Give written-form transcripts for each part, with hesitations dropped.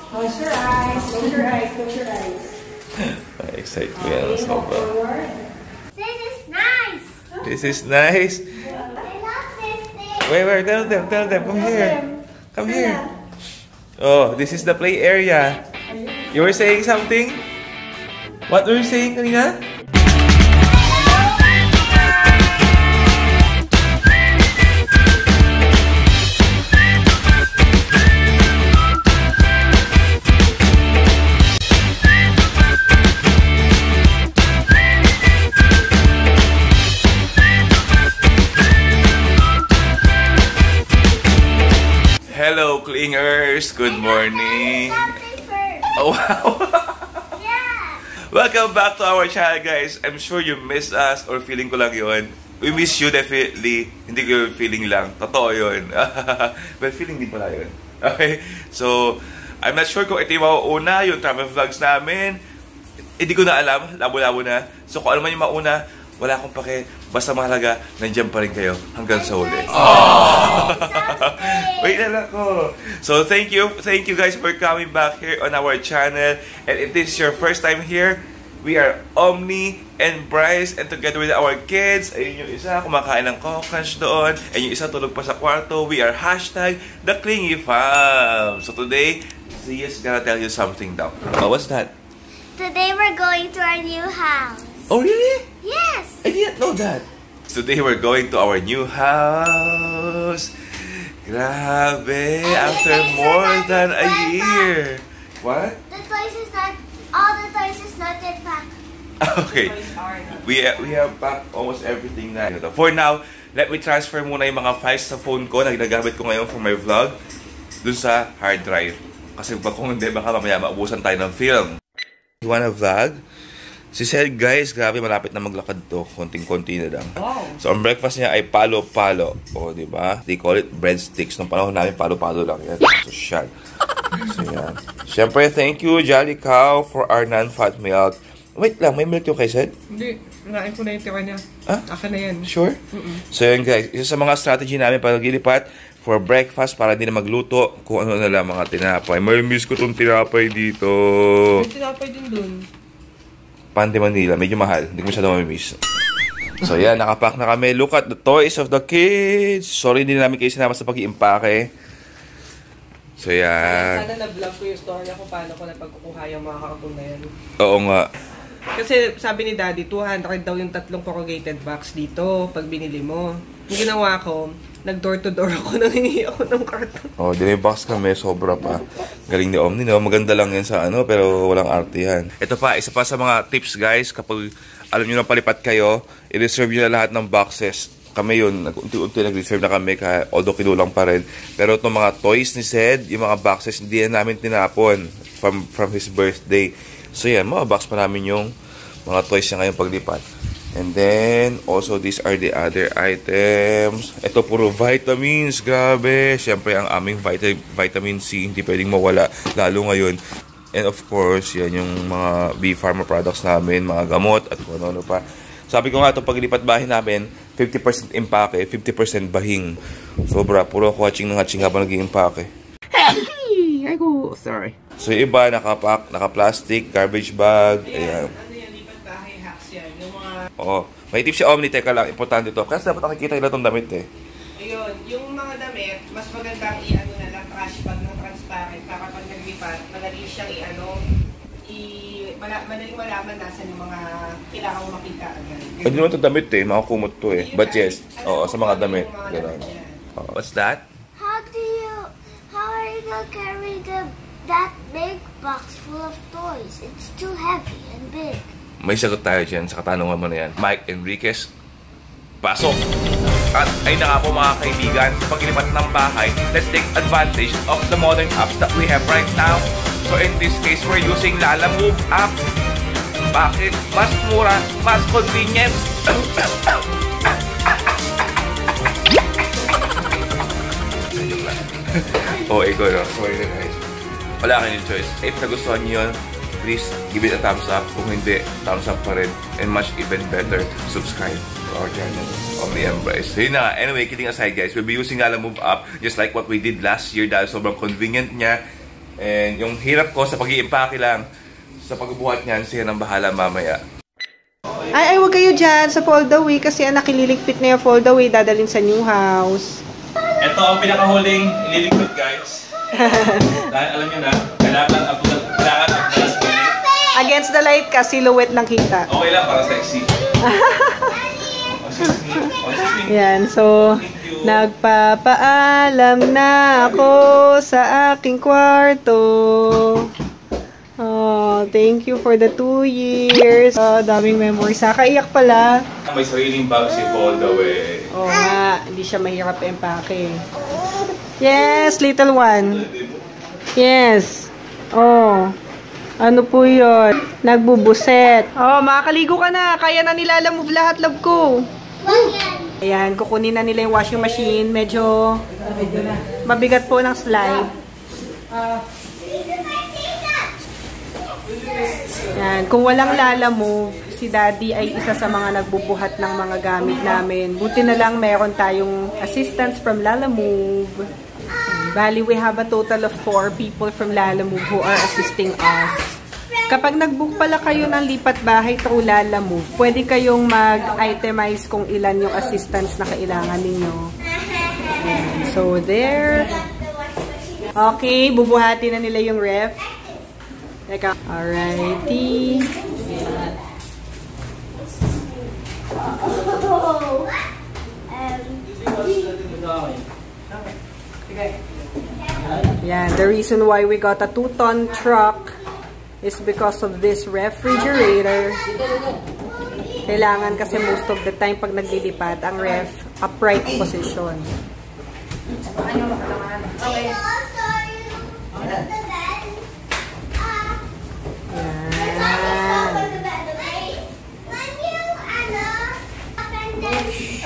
Close your eyes. Close your eyes. Close your eyes. Excited ko yan. Sobra. This is nice. This is nice. I love this thing. Wait, tell them. Come here. Come here. Oh, this is the play area. You were saying something? What were you saying kanina? Hello, Clingers! Good morning! Oh, wow! Yeah! Welcome back to our channel, guys. I'm sure you miss us or feeling ko lang yun. We miss you definitely. Hindi ko feeling lang. Totoo yun. Well, feeling din pala yun. Okay? So, I'm not sure kung ito yung mauuna, yung travel vlogs namin. Hindi ko na alam. Labo-labo na. So, kung ano man yung mauna, wala akong pake. Basta mahalaga, nandiyan pa rin kayo hanggang sa uli. Wait na lang ko. So, thank you guys for coming back here on our channel. And if this is your first time here, we are Omni and Bryce. And together with our kids, ayun yung isa, kumakain ng Crunch doon. And yung isa tulog pa sa kwarto. We are hashtag The Clingy Fam. So today, Zia's gonna tell you something daw. Oh, what's that? Today we're going to our new house. Oh, really? Yes! I didn't know that. Today we're going to our new house. Grabe, after more than a year. What? The toys is not, all the toys is not yet packed. Okay. We have packed almost everything na. For now, let me transfer muna yung mga files sa phone ko na ginagamit ko ngayon for my vlog dun sa hard drive. Kasi kung hindi, baka mamaya maubusan tayo ng film. You wanna vlog? Si said, guys, grabe, malapit na maglakad to. Konting-konti na lang. Wow. So, ang breakfast niya ay palo-palo. O, diba? They call it breadsticks. Nung panahon namin, palo-palo lang yan. So, shot. So, yan. Siyempre, thank you, Jolly Cow, for our non-fat milk. Wait lang, may milk yung kay said? Hindi. Nain ko na yung tira niya. Ah? Akin na yan. Sure? So, yun, guys. Isa sa mga strategy namin para gilipat for breakfast para hindi na magluto kung ano na lang mga tinapay. May miss ko itong tinapay dito. May tinapay din dun. Pante Manila, medyo mahal. Hindi ko masyadong mamimiss. So yan, nakapack na kami. Look at the toys of the kids. Sorry, hindi namin kayo sinama sa pag-iimpake. So yan. Sana na-vlog ko yung story kung paano ko napagkukuha yung mga kakapon na yan. Oo nga. Kasi sabi ni Daddy, 200 daw yung 3 corrugated box dito pag binili mo. Yung ginawa ko, nag-door to door ako nang hiningi ako ng karton. Oh, box kami, sobra pa. Galing ni Omni, no? Maganda lang yan sa ano, pero walang arte yan. Ito pa, isa pa sa mga tips, guys. Kapag alam nyo na palipat kayo, i-reserve nyo na lahat ng boxes. Kami yun, unti-unti nag-reserve na kami, although kinulang pa rin. Pero itong mga toys ni Zed, yung mga boxes, hindi na namin tinapon from his birthday. So yan, mga box pa namin yung mga toys niya ngayong paglipat. And then, also, these are the other items. Ito, puro vitamins. Grabe. Siyempre, ang aming vitamin C, hindi pwedeng mawala. Lalo ngayon. And of course, yan yung mga bee pharma products namin, mga gamot, at kung ano pa. Sabi ko nga, itong paglipat bahay namin, 50% impake, 50% bahing. Sobra. Puro watching ng hatching habang nag-i-impake. Ay ko, sorry. So, yung iba, nakapack, naka-plastic, garbage bag. Ayan. Oo. May tip si Omni, teka lang, importante ito. Kasi dapat nakikita nila itong damit eh. Ayun, yung mga damit, mas magandang i-ano na lang, trash bag ng transparent para pag naglipat, madali siyang madaling malaman nasan yung mga kailangan mo makita agad. Hindi naman itong damit eh, mga kumot to eh. But yes, oo, sa mga damit. Gano'n. What's that? How are you gonna carry that big box full of toys? It's too heavy and big. May sagot tayo dyan sa katanungan mo na yan. Mike Enriquez, pasok! At ay na nga po mga kaibigan, sa paglipat ng bahay, let's take advantage of the modern apps that we have right now. So in this case, we're using Lalamove app. Bakit? Mas mura, mas convenient. Oh, ikaw no? Sorry na guys. Wala kayong choice. If nagustuhan nyo yun, please give it a thumbs up. Kung hindi, thumbs up pa rin. And much even better, subscribe to our channel, Omni and Bryce. So yun na. Anyway, kidding aside guys, we'll be using Lalamove app just like what we did last year dahil sobrang convenient niya. And yung hirap ko sa pag-i-impake lang, sa pagbubuhat niyan, siya nang bahala mamaya. Ay, wag kayo dyan sa fold-away kasi ang nakililigpit na yung fold-away dadalhin sa new house. Ito ang pinakahuling ililigpit, guys. Dahil alam nyo na, kailangan updates ulit. Against the light ka, silhouette lang kita. Okay lang, para sexy. Yan, so nagpapaalam na ako sa aking kwarto. Oh, thank you for the 2 years. Oh, daming memories. Nakaiyak pala. May sariling bag si Fold-Away. Oo nga, hindi siya mahirap empake. Yes, little one. Yes. Oh. Ano po yun? Nagbubuset. Oh, makakaligo ka na. Kaya na nilalamove lahat, love ko. Ayan, kukunin na nila yung washing machine. Medyo mabigat po ng slide. Ayan, kung walang lalamove, si Daddy ay isa sa mga nagbubuhat ng mga gamit namin. Buti na lang meron tayong assistance from Lalamove. Bali, we have a total of 4 people from Lalamove who are assisting us. Kapag nag-book pala kayo ng lipat bahay through Lalamove, pwede kayong mag-itemize kung ilan yung assistance na kailangan ninyo. So, there. Okay, bubuhatin na nila yung ref. Teka. Alrighty. Yeah, the reason why we got a 2-ton truck is because of this refrigerator. Kailangan kasi most of the time pag naglilipat ang ref upright position.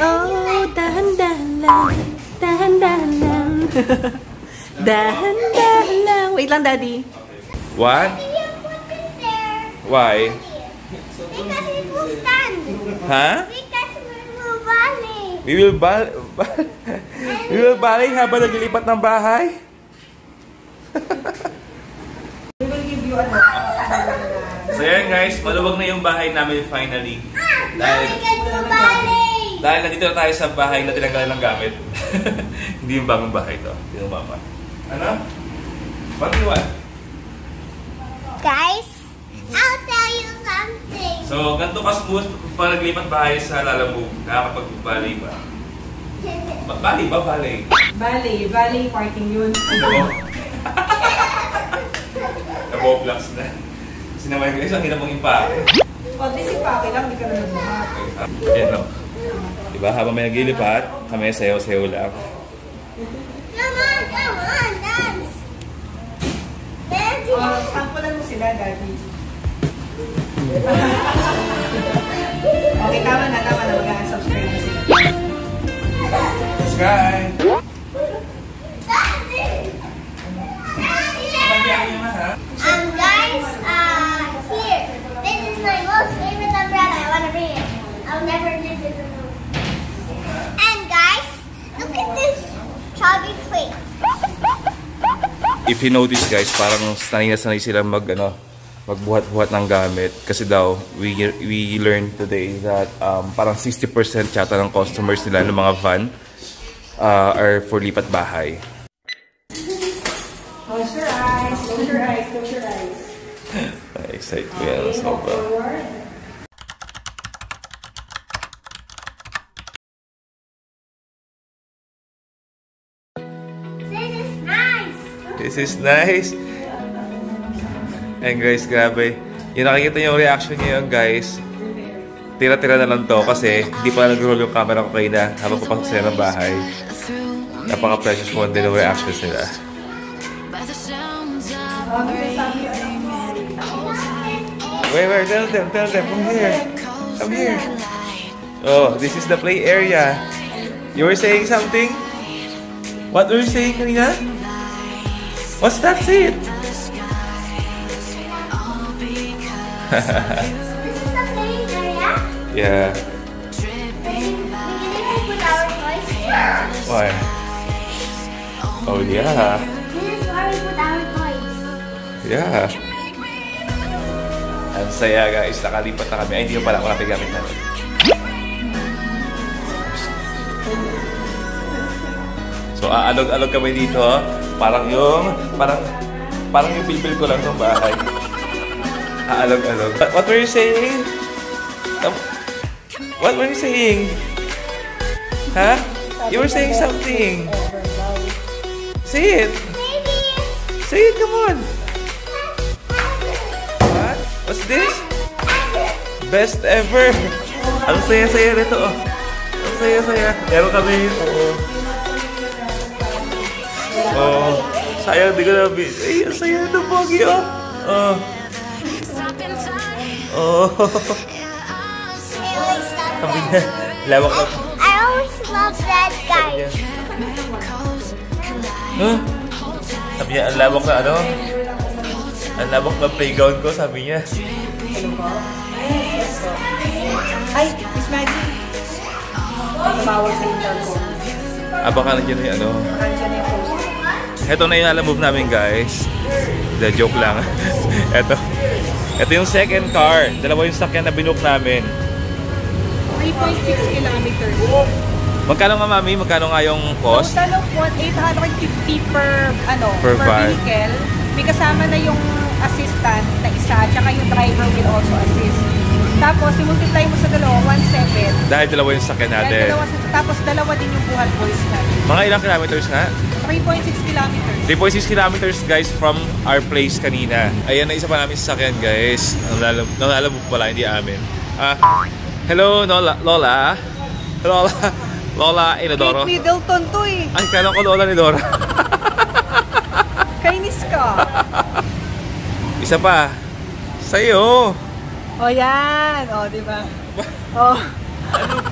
Oh, dahan-dahan lang. Dahan-dahan lang. Dahan-dahan lang. Wait lang, Daddy. What? Why? Because it will stand. Huh? Because we will volley. We will balik habang naglilipat ng bahay? We will give you a So yan guys, maluwag na yung bahay namin finally. Now we can do volley. Dahil nandito na tayo sa bahay na tinanggalan ng gamit. Hindi yung bagong bahay to. Hindi yung mama. Ano? What do you want? Guys, I'll tell you something. So, ganito ka-smooth pag naglipat bahay sa Lalamove. Nakakapag-balay ba? Balay ba? Balay? Ballet parking yun. Nabo-blocks na. Kasi naman guys, ang hirap mong impake. O, disipake lang, hindi ka na nagbuhat. Yan o. Diba, habang may naglilipat, kami sayaw-sayaw lang. Come on, dance. Daddy. Sampulan mo sila, Daddy. Okay, tama na. Mag-unsubscribe na sila. Subscribe! Guys, here. This is my most favorite umbrella. I want to bring it. I'll never leave it alone. And guys, look at this chubby face. If you notice guys, parang sanay na sanay silang magbuhat-buhat ng gamit. Kasi daw, we learned today that parang 60% yata ng customers nila ng mga van are for lipat bahay. Close your eyes. Close your eyes. Close your eyes. Excited ko yan. Sobra. This is nice. And guys, grabe. Yung nakikita niyo yung reaction niyo yun, guys. Tira-tira na lang to kasi hindi pa nag-roll yung camera ko kayo na habang papasok sila ng bahay. Napaka-precious mo din yung reactions nila. Wait, tell them. Come here. Oh, this is the play area. You were saying something? What were you saying kanina? What's that it? This is the playing area. Yeah. We can put our toys here. Why? Oh yeah. This is where we put our toys. Yeah. Ang saya guys, nakalipat na kami. Ay, hindi yung pala, wala gamit natin. So, aalog-alog kami dito. Parang yung bibil ko lang ng bahay. Aalog-alog. What were you saying? What were you saying? Huh? You were saying something. Say it. Say it, come on. What? What's this? Best ever. Ang saya-saya nito. Ang saya-saya. Meron kami. Oh. Sayang, di ko na ay, ang saya nito, Pogi. Oh. Sabi niya, lawak na. I always love that guy. Huh? Sabi niya, ang lawak na ano? Ang lawak na playground ko, sabi niya. Ay, Miss Maggie. Tumawag sa intercom. Baka nandiyan yung ano. Nandiyan yung post. Ito na yung alam-move namin, guys. The joke lang. Ito yung second car. Dalawa yung sakyan na binook namin. 3.6 kilometers. Magkano nga, Mami? Magkano nga yung cost? Total of 850 per Per van. vehicle. May kasama na yung assistant na isa, tsaka yung driver will also assist. Tapos, i-multiply mo sa dalawa, 1.7. Dahil dalawa yung sakyan natin. Tapos, dalawa din yung buhat boys natin. Mga ilang kilometers nga? 3.6 kilometers. 3.6 kilometers, guys, from our place kanina. Ayan na isa pa namin sasakyan, guys. Nalalabog pala, hindi amin. Hello, Lola. Lola Inodoro. Kate Middleton to eh. Ay, kailan ko Lola ni Dora. Kainis ka. Isa pa. Sa'yo. O yan. O, diba? O.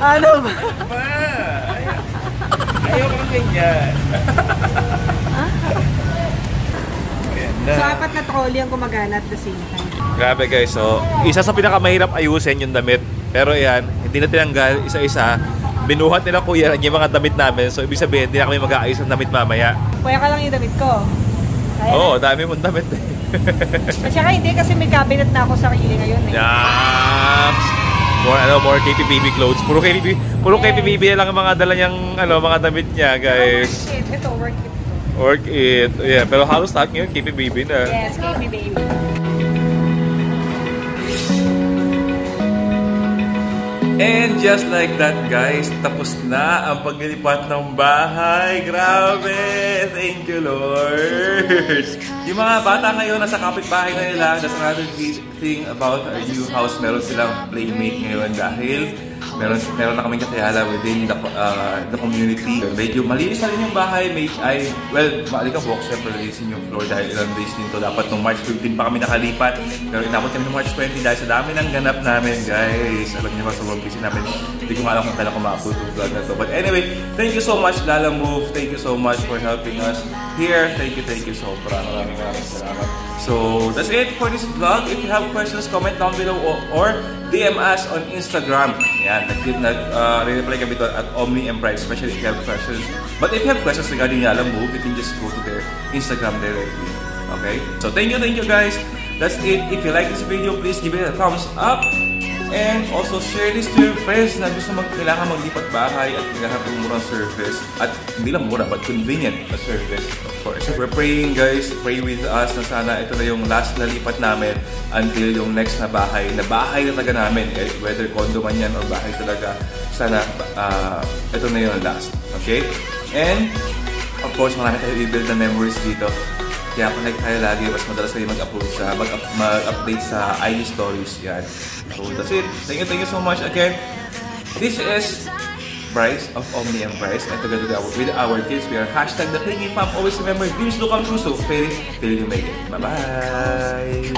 Ano ba? Ayaw kang ganyan. So, 4 na trolley ang gumagana at the same time. Grabe guys, so isa sa pinakamahirap ayusin yung damit. Pero yan, hindi na tinanggal isa-isa. Binuhat nila kuya yung mga damit namin. So ibig sabihin, hindi na kami mag-aayos ng damit mamaya. Kuya ka lang yung damit ko. Oo, dami mong damit eh. At saka hindi kasi may cabinet na ako sarili ngayon eh. Yaks! More KPBB clothes. Puro KPBB lang ang mga dala niyang mga damit niya, guys. Ito, work it. Work it. Yeah, pero halos lahat ngayon KPBB na. Yes, KPBB. And just like that, guys, tapos na ang paglilipat ng bahay. Grabe! Thank you, Lord! Yung mga bata ngayon nasa kapitbahay na nila. That's another thing about our new house. Meron silang playmate ngayon dahil meron na kaming kakilala within the community. Medyo malinis na rin yung bahay. Balik ang walk, syempre linisin yung floor dahil ilang days din to. Dapat nung March 15 pa kami nakalipat. Pero inabot kami ng March 20 dahil sa dami ng ganap namin, guys. Alam niyo ba, sa work busy namin. Hindi ko alam kung kailan ko ma-upload yung vlog na to. But anyway, thank you so much, Lala Move. Thank you so much for helping us here. Thank you so much. Maraming salamat. So, that's it for this vlog. If you have questions, comment down below or DM us on Instagram. Yan, reply kami doon at Omni and Bright, especially if you have questions. But if you have questions regarding Lala Move, you can just go to their Instagram directly. Okay? So, thank you guys. That's it. If you like this video, please give it a thumbs up. And also share this to your friends na gusto kailangan maglipat bahay at maghanap ng murang service. At hindi lang mura, but convenient na service, of course. So we're praying, guys. Pray with us na sana ito na yung last na lipat namin until yung next na bahay na talaga namin. Whether condo man yan or bahay talaga. Sana ito na yung last. Okay? And, of course, marami tayo i-build na memories dito. Kaya connect tayo lagi, mas madalas kayo mag-update sa IG stories. Yan. So that's it. Thank you so much again. This is Bryce of Omni and Bryce. And together with our kids, we are #the Clingy Fam. Always remember, dreams do come true. So fail it till you make it. Bye-bye!